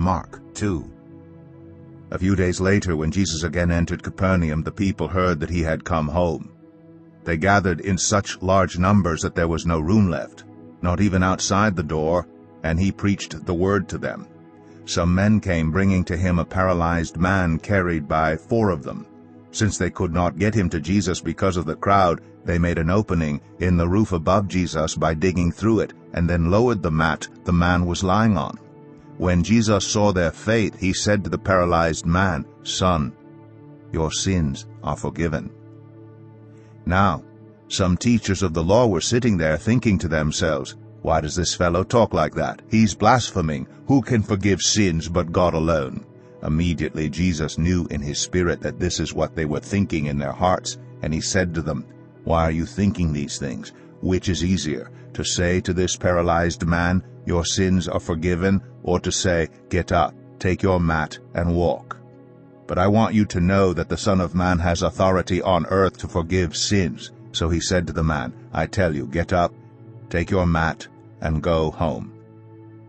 Mark 2. A few days later, when Jesus again entered Capernaum, the people heard that he had come home. They gathered in such large numbers that there was no room left, not even outside the door, and he preached the word to them. Some men came bringing to him a paralyzed man carried by 4 of them. Since they could not get him to Jesus because of the crowd, they made an opening in the roof above Jesus by digging through it, and then lowered the mat the man was lying on. When Jesus saw their faith, he said to the paralyzed man, "Son, your sins are forgiven." Now, some teachers of the law were sitting there thinking to themselves, "Why does this fellow talk like that? He's blaspheming. Who can forgive sins but God alone?" Immediately Jesus knew in his spirit that this is what they were thinking in their hearts, and he said to them, "Why are you thinking these things? Which is easier, to say to this paralyzed man, 'Your sins are forgiven,' or to say, 'Get up, take your mat, and walk'? But I want you to know that the Son of Man has authority on earth to forgive sins." So he said to the man, "I tell you, get up, take your mat, and go home."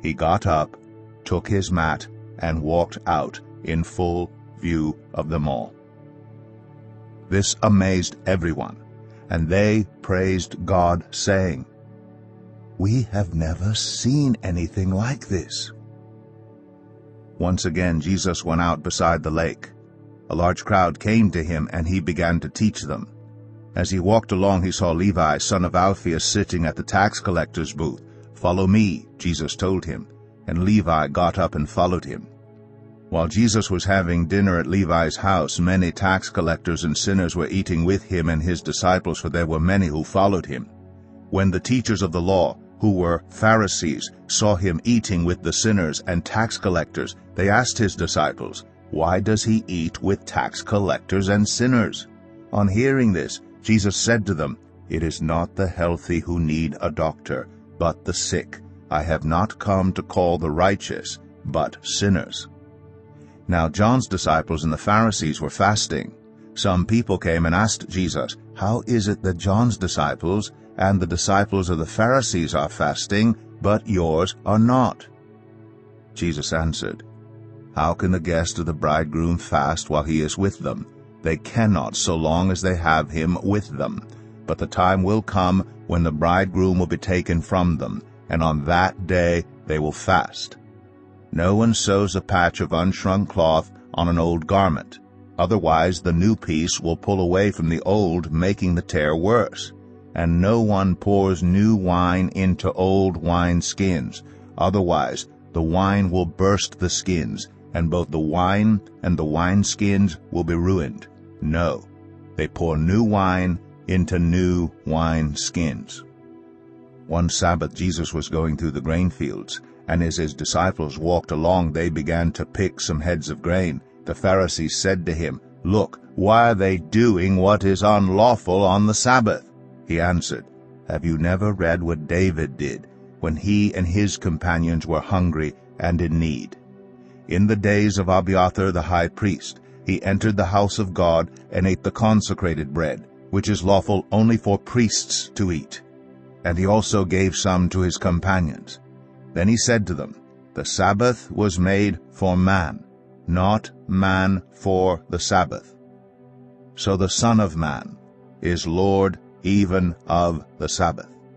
He got up, took his mat, and walked out in full view of them all. This amazed everyone, and they praised God, saying, "We have never seen anything like this." Once again Jesus went out beside the lake. A large crowd came to him, and he began to teach them. As he walked along, he saw Levi, son of Alphaeus, sitting at the tax collector's booth. "Follow me," Jesus told him, and Levi got up and followed him. While Jesus was having dinner at Levi's house, many tax collectors and sinners were eating with him and his disciples, for there were many who followed him. When the teachers of the law, who were Pharisees, saw him eating with the sinners and tax collectors, they asked his disciples, "Why does he eat with tax collectors and sinners?" On hearing this, Jesus said to them, "It is not the healthy who need a doctor, but the sick. I have not come to call the righteous, but sinners." Now John's disciples and the Pharisees were fasting. Some people came and asked Jesus, "How is it that John's disciples and the disciples of the Pharisees are fasting, but yours are not?" Jesus answered, "How can the guest of the bridegroom fast while he is with them? They cannot, so long as they have him with them. But the time will come when the bridegroom will be taken from them, and on that day they will fast. No one sews a patch of unshrunk cloth on an old garment. Otherwise the new piece will pull away from the old, making the tear worse. And no one pours new wine into old wineskins. Otherwise the wine will burst the skins, and both the wine and the wineskins will be ruined. No, they pour new wine into new wineskins." One Sabbath Jesus was going through the grain fields, and as his disciples walked along, they began to pick some heads of grain. The Pharisees said to him, "Look, why are they doing what is unlawful on the Sabbath?" He answered, "Have you never read what David did when he and his companions were hungry and in need? In the days of Abiathar the high priest, he entered the house of God and ate the consecrated bread, which is lawful only for priests to eat. And he also gave some to his companions. Then he said to them, 'The Sabbath was made for man, not man for the Sabbath. So the Son of Man is Lord even of the Sabbath.'"